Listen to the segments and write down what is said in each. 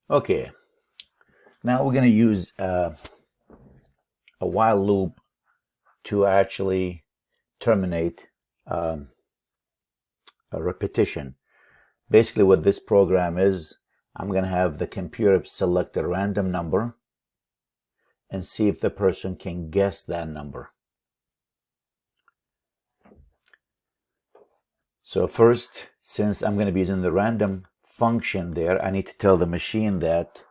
Okay, now we're going to use a while loop to actually terminate a repetition. Basically what this program is, I'm going to have the computer select a random number and see if the person can guess that number. So first, since I'm going to be using the random function there, I need to tell the machine that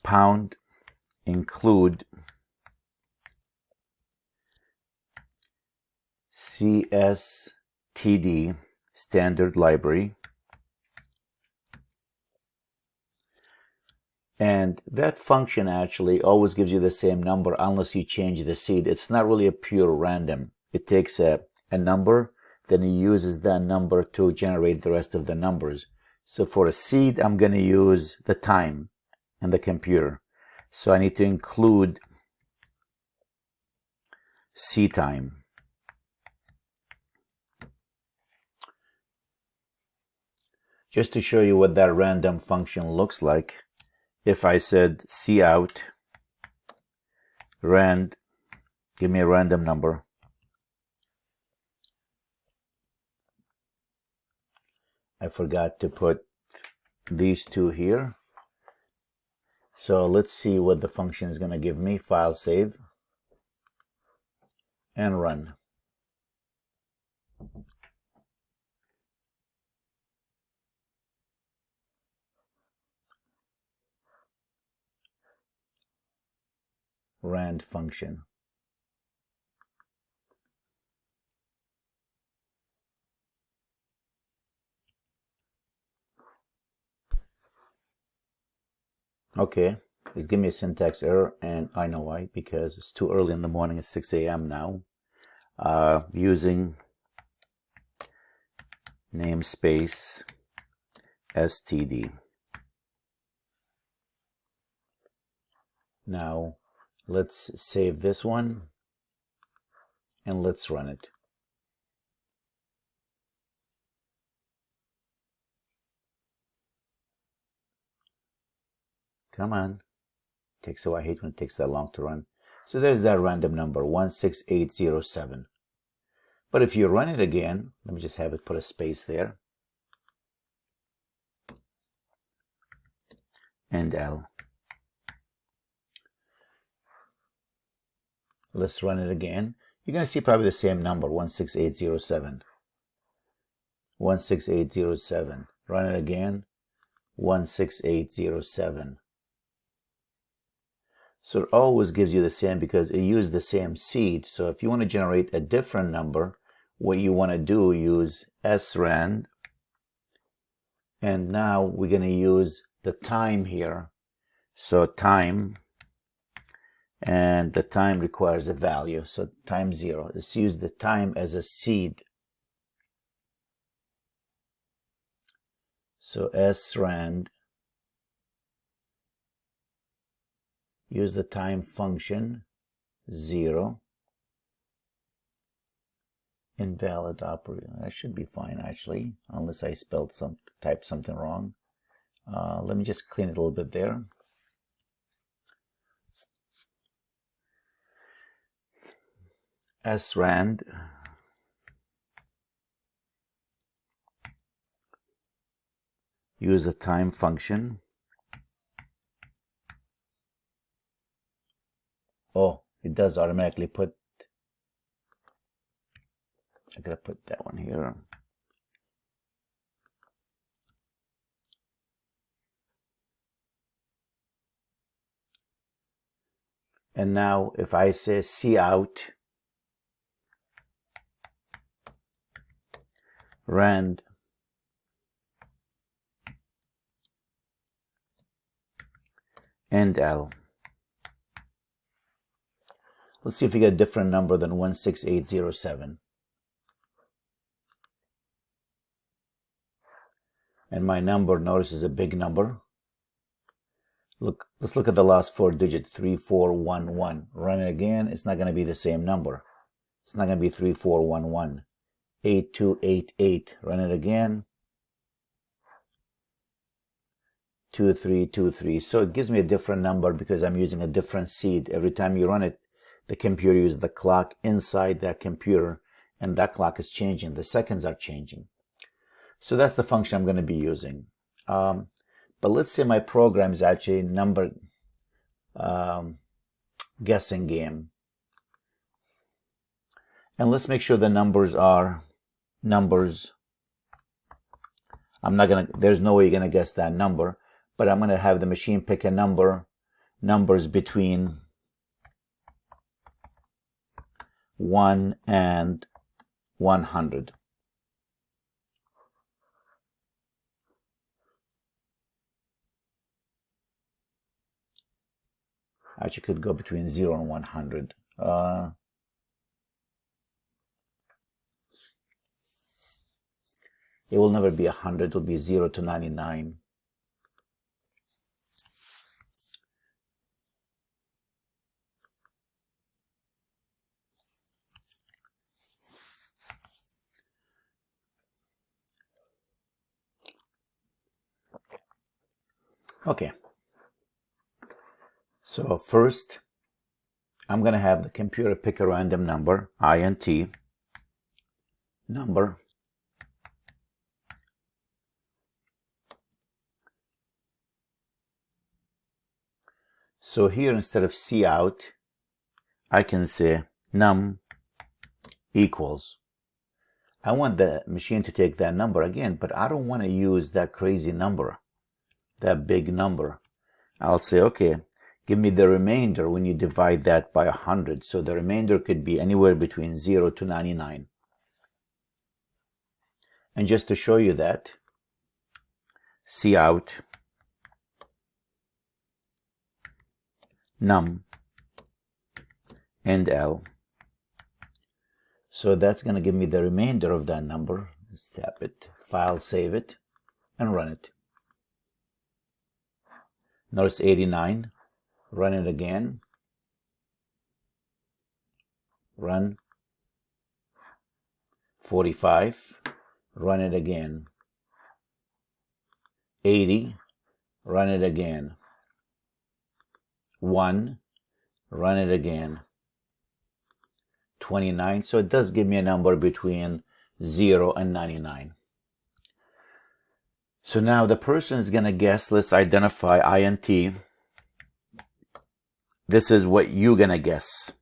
pound include CSTD standard library, and that function actually always gives you the same number unless you change the seed. It's not really a pure random. It takes a number, then it uses that number to generate the rest of the numbers. So for a seed, I'm going to use the time in the computer. So I need to include ctime. Just to show you what that random function looks like, if I said cout rand, give me a random number. I forgot to put these two here. So let's see what the function is going to give me. File save and run. Rand function. Okay, it's giving me a syntax error, and I know why, because it's too early in the morning. It's 6 a.m. now. Using namespace std. Now let's save this one and let's run it. Come on. Takes a while. I hate when it takes that long to run. So there's that random number, 16807. But if you run it again, let me just have it put a space there. And L. Let's run it again. You're going to see probably the same number, 16807. 16807. Run it again, 16807. So it always gives you the same because it used the same seed. So if you want to generate a different number, what you want to do, use srand. And now we're going to use the time here. So time, and the time requires a value. So time 0. Let's use the time as a seed. So srand, use the time function 0. Invalid operator. That should be fine actually, unless I typed something wrong. Let me just clean it a little bit there. srand, use the time function. Oh, it does automatically put, I gotta put that one here. And now if I say cout rand and L. Let's see if we get a different number than 16807. And my number, notice, is a big number. Look, let's look at the last 4 digits, 3411. Run it again, it's not going to be the same number. It's not going to be 3411. 8288. Run it again. 2323. So it gives me a different number because I'm using a different seed. Every time you run it, the computer uses the clock inside that computer, and that clock is changing. The seconds are changing. So that's the function I'm going to be using. But let's say my program is actually a number guessing game. And let's make sure the numbers are numbers. There's no way you're going to guess that number, but I'm going to have the machine pick a numbers between 1 and 100. Actually, could go between 0 and 100. It will never be 100. It will be 0 to 99. Okay. So first, I'm going to have the computer pick a random number, int number. So here, instead of cout, I can say num equals. I want the machine to take that number again, but I don't want to use that crazy number, that big number. I'll say, okay, give me the remainder when you divide that by 100. So the remainder could be anywhere between 0 to 99. And just to show you that, cout num and L. So that's going to give me the remainder of that number. Let's tap it, file, save it, and run it. Notice 89. Run it again. Run. 45. Run it again. 80. Run it again. 1. Run it again. 29. So it does give me a number between 0 and 99. So now the person is going to guess. Let's identify int. This is what you're going to guess.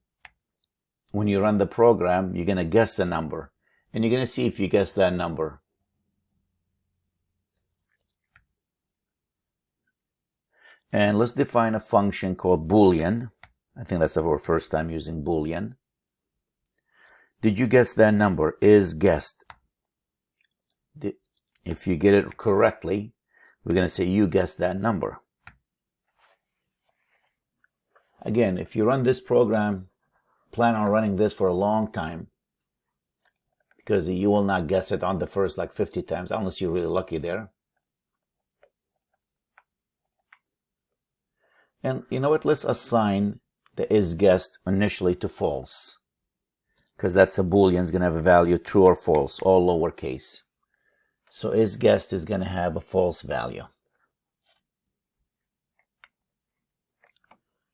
When you run the program, you're going to guess the number. And you're going to see if you guess that number. And let's define a function called Boolean. I think that's our first time using Boolean. Did you guess that number? Is guessed. If you get it correctly, we're going to say you guessed that number. Again, if you run this program, plan on running this for a long time, because you will not guess it on the first like 50 times, unless you're really lucky there. And you know what? Let's assign the is guessed initially to false, because that's a Boolean. It's going to have a value true or false, all lowercase. So is guessed is going to have a false value.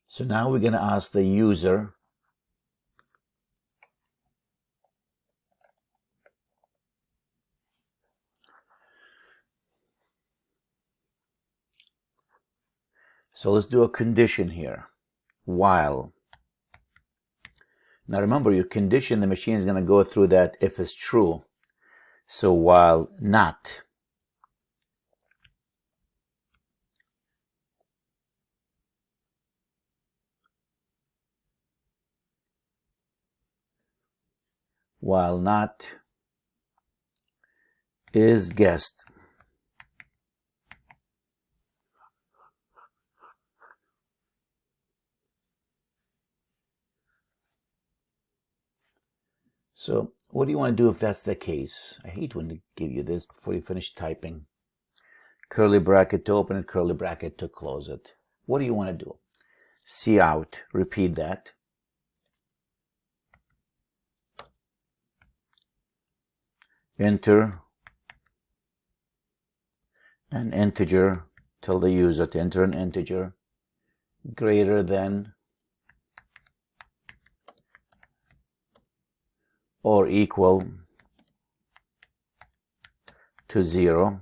So now we're going to ask the user so let's do a condition here. While. Now remember, your condition, the machine is going to go through that if it's true. So while not. While not is guessed. So what do you want to do if that's the case? I hate when they give you this before you finish typing. Curly bracket to open it, curly bracket to close it. What do you want to do? Cout, repeat that. Enter an integer tell the user to enter an integer greater than or equal to 0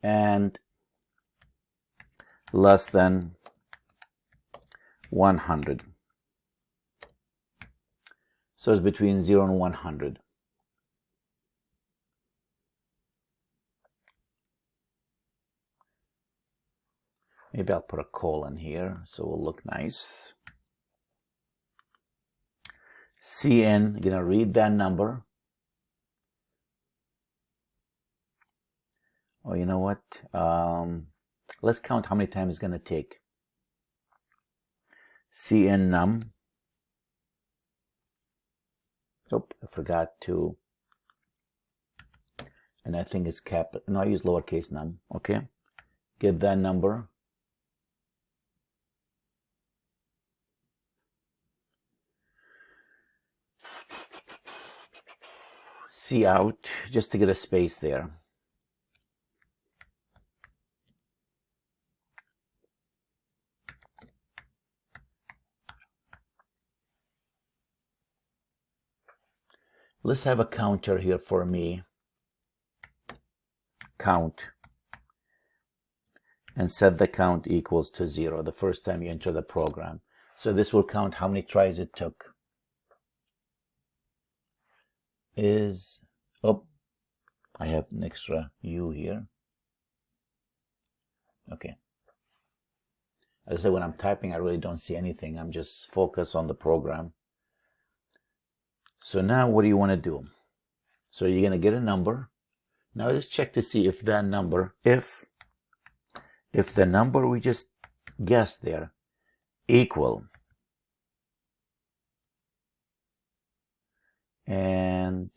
and less than 100. So it's between 0 and 100. Maybe I'll put a colon here so it will look nice. Cn, you're going to read that number. Oh, you know what? Let's count how many times it's going to take. Cn num. Oh, I forgot to. And I think it's cap. No, I use lowercase num. Okay. Get that number. Cout, just to get a space there. Let's have a counter here for me. Count. And set the count equals to 0 the first time you enter the program. So this will count how many tries it took. Oh, I have an extra U here. Okay. As I said, when I'm typing, I really don't see anything. I'm just focused on the program. So now what do you want to do? So you're going to get a number. Now let's check to see if that number, if the number we just guessed there equal and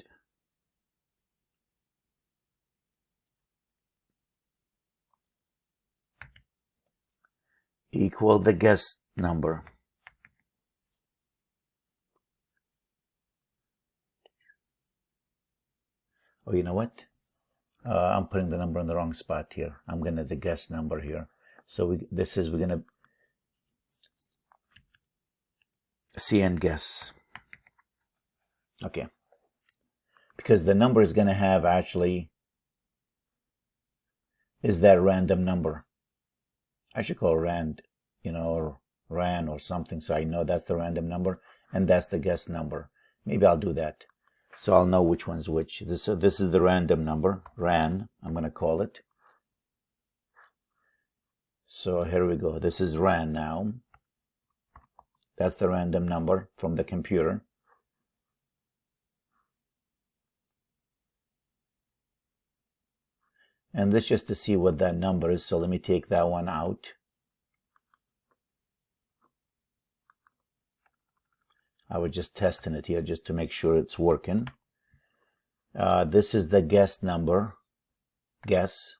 equal the guess number. Oh, you know what? I'm putting the number in the wrong spot here. I'm going to the guess number here. So we're going to Cn guess. Okay. Because the number is going to have actually is that random number. I should call rand, or ran or something, so I know that's the random number and that's the guess number. Maybe I'll do that. So I'll know which one's which. This is the random number, ran, I'm going to call it. So here we go. This is ran now. That's the random number from the computer. And this just to see what that number is. So let me take that one out. I was just testing it here just to make sure it's working. This is the guess number. Guess.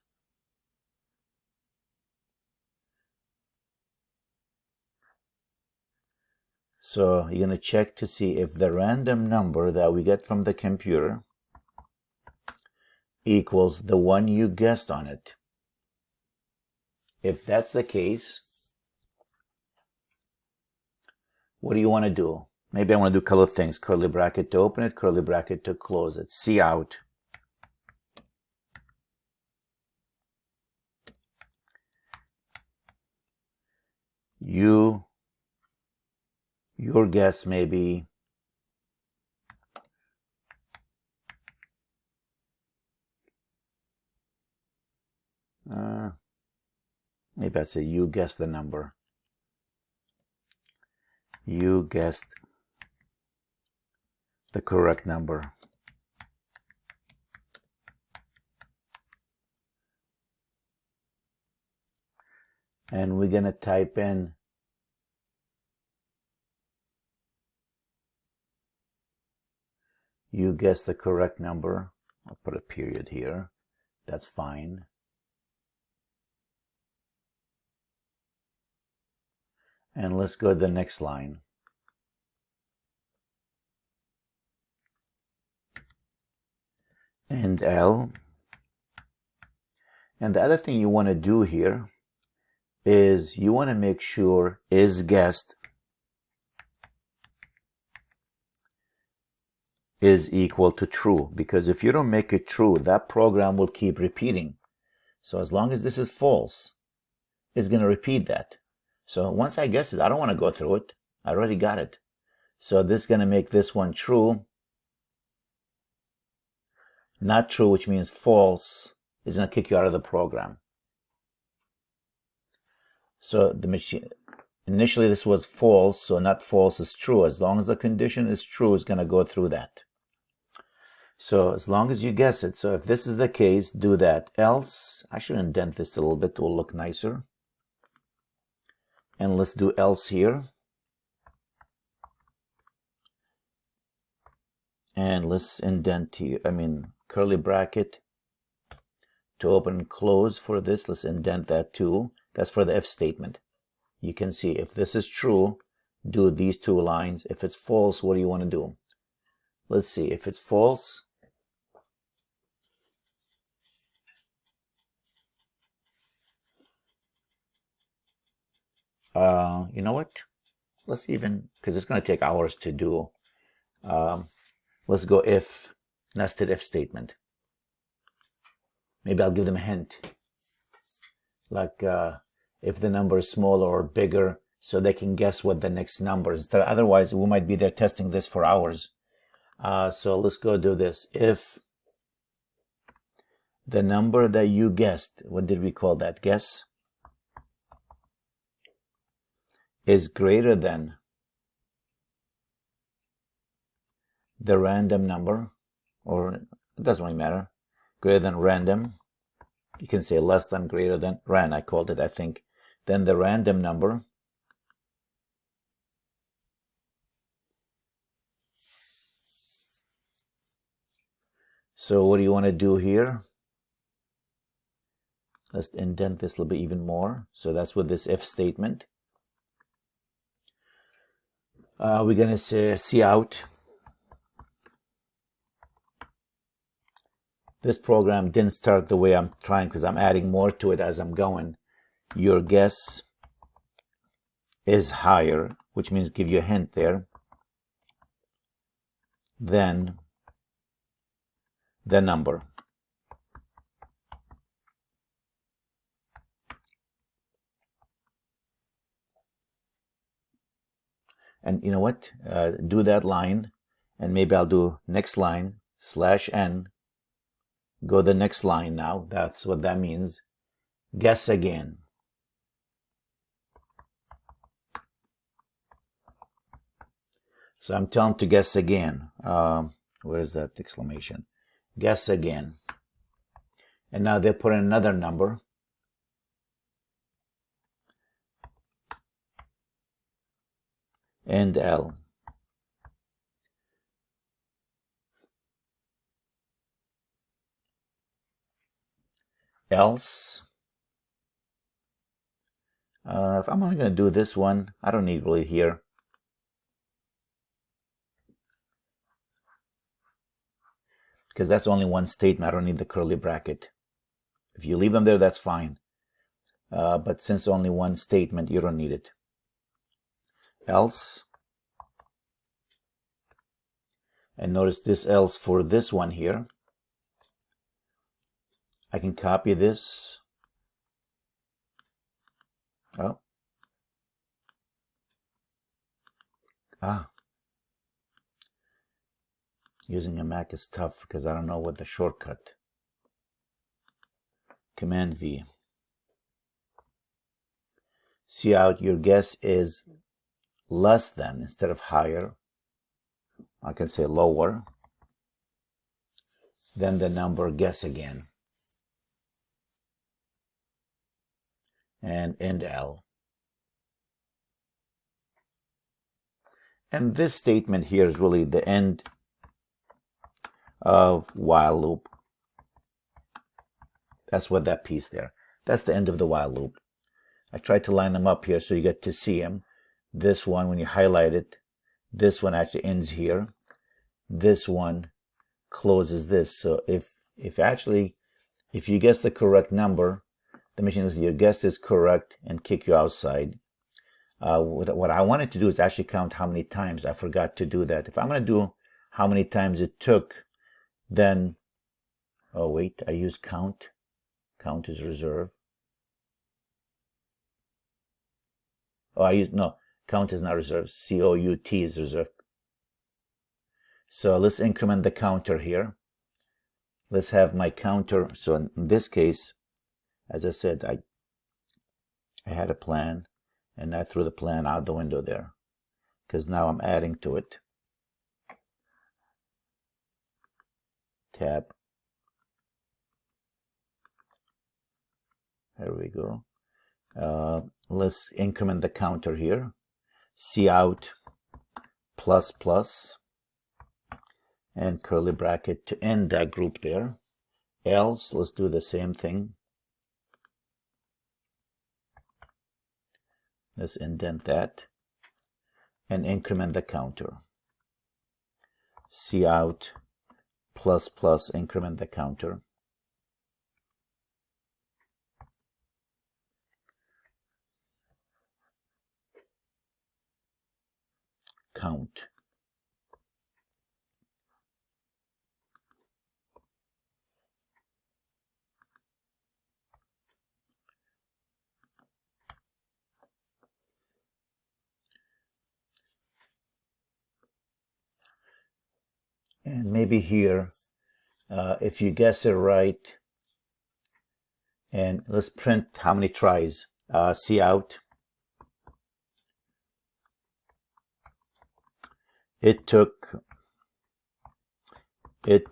So you're going to check to see if the random number that we get from the computer equals the one you guessed on it. If that's the case, what do you want to do? Maybe I want to do a couple of things. Curly bracket to open it, curly bracket to close it. Cout. Your guess may be maybe I say you guessed the number. You guessed the correct number. And we're going to type in you guessed the correct number. I'll put a period here. That's fine. And let's go to the next line. And L, And the other thing you want to do here is you want to make sure is guessed is equal to true, because if you don't make it true, that program will keep repeating. So as long as this is false, it's going to repeat that. So once I guess it, I don't want to go through it. I already got it. So this is going to make this one true. Not true, which means false, is going to kick you out of the program. So the machine, initially this was false, so not false is true. As long as the condition is true, it's going to go through that. So as long as you guess it. So if this is the case, do that. Else, I should indent this a little bit, it will look nicer. And let's do else here. And let's indent here, curly bracket to open and close for this. Let's indent that too. That's for the if statement. You can see if this is true, do these two lines. If it's false, what do you want to do? Let's see. If it's false, you know what? Let's even, because it's going to take hours to do. Let's go if, nested if statement. Maybe I'll give them a hint. Like if the number is smaller or bigger, so they can guess what the next number is. Otherwise, we might be there testing this for hours. So let's go do this. If the number that you guessed, what did we call that? Guess, is greater than the random number, or it doesn't really matter, greater than random. You can say less than, greater than, ran, I called it, I think. Then the random number so what do you want to do here? Let's indent this a little bit even more. So that's with this if statement. We're going to say cout. This program didn't start the way I'm trying because I'm adding more to it as I'm going. Your guess is higher, which means give you a hint there, than the number. And you know what? Do that line, and maybe I'll do next line, /n. Go the next line now. That's what that means. Guess again. So I'm telling them to guess again. Where is that exclamation? Guess again. And now they put in another number. And L. Else. If I'm only going to do this one, I don't need really here. Because that's only one statement. I don't need the curly bracket. If you leave them there, that's fine. But since only one statement, you don't need it. Else. And notice this else for this one here. I can copy this. Oh. Using a Mac is tough because I don't know what the shortcut. Command V. Cout, your guess is less than instead of higher. I can say lower than the number. Guess again. And end L. And this statement here is really the end of while loop. That's what that piece there. That's the end of the while loop. I tried to line them up here so you get to see them. This one, when you highlight it, this one actually ends here. This one closes this. So if actually If you guess the correct number, the machine says your guess is correct and kick you outside. What I wanted to do is actually count how many times. I forgot to do that. If I'm going to do how many times it took, then, oh wait, I use count. Count is reserve. Oh, no, count is not reserved. C-O-U-T is reserved. So let's increment the counter here. Let's have my counter. So in this case, as I said, I had a plan and I threw the plan out the window there because now I'm adding to it. Tab. There we go. Let's increment the counter here. Cout plus plus and curly bracket to end that group there. Else, let's do the same thing. Let's indent that and increment the counter. Cout plus plus, increment the counter. Count. And maybe here, if you guess it right, and let's print how many tries. Cout. It took, and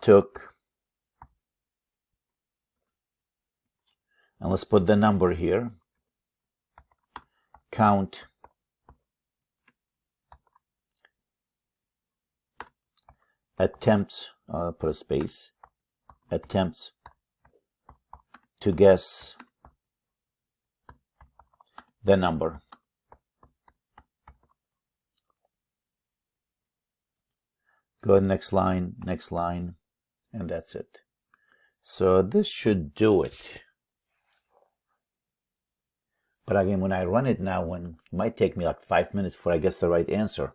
let's put the number here. Count. Attempts, put a space, attempts to guess the number. Go to the next line, and that's it. So this should do it. But again, when I run it now, it might take me like 5 minutes before I guess the right answer.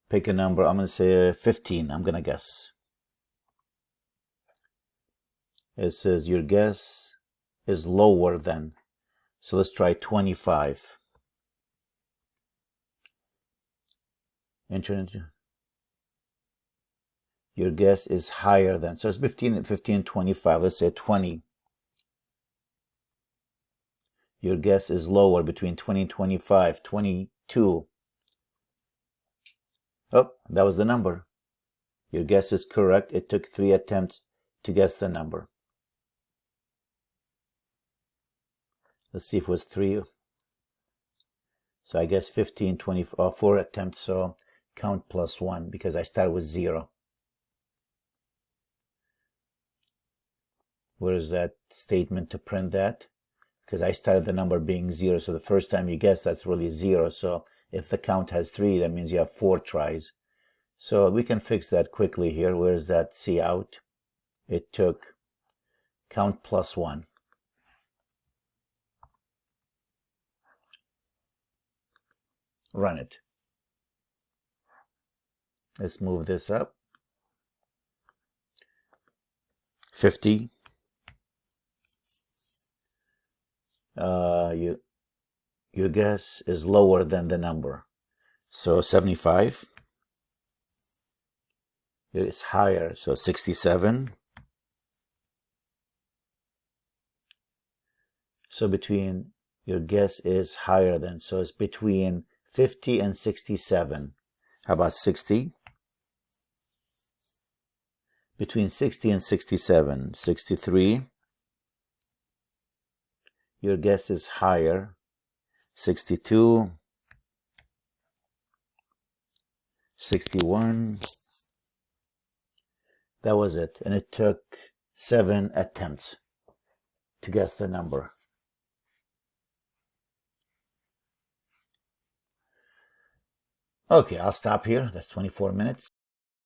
Pick a number. I'm going to say 15. I'm going to guess. It says your guess is lower than. So let's try 25. Enter into. Your guess is higher than. So it's 15, 25. Let's say 20. Your guess is lower between 20 and 25. 22. Oh, that was the number. Your guess is correct. It took 3 attempts to guess the number. Let's see if it was 3. So I guess 15, 20, 4 attempts. So count plus 1 because I started with 0. Where is that statement to print that? Because I started the number being 0. So the first time you guess, that's really 0. So if the count has 3, that means you have 4 tries. So we can fix that quickly here. Where's that cout? It took count plus 1. Run it. Let's move this up. 50. Your guess is lower than the number. So 75. It's higher, so 67. So between, your guess is higher than, so it's between 50 and 67. How about 60? Between 60 and 67. 63. Your guess is higher. 62. 61. That was it. And it took 7 attempts to guess the number. Okay, I'll stop here. That's 24 minutes.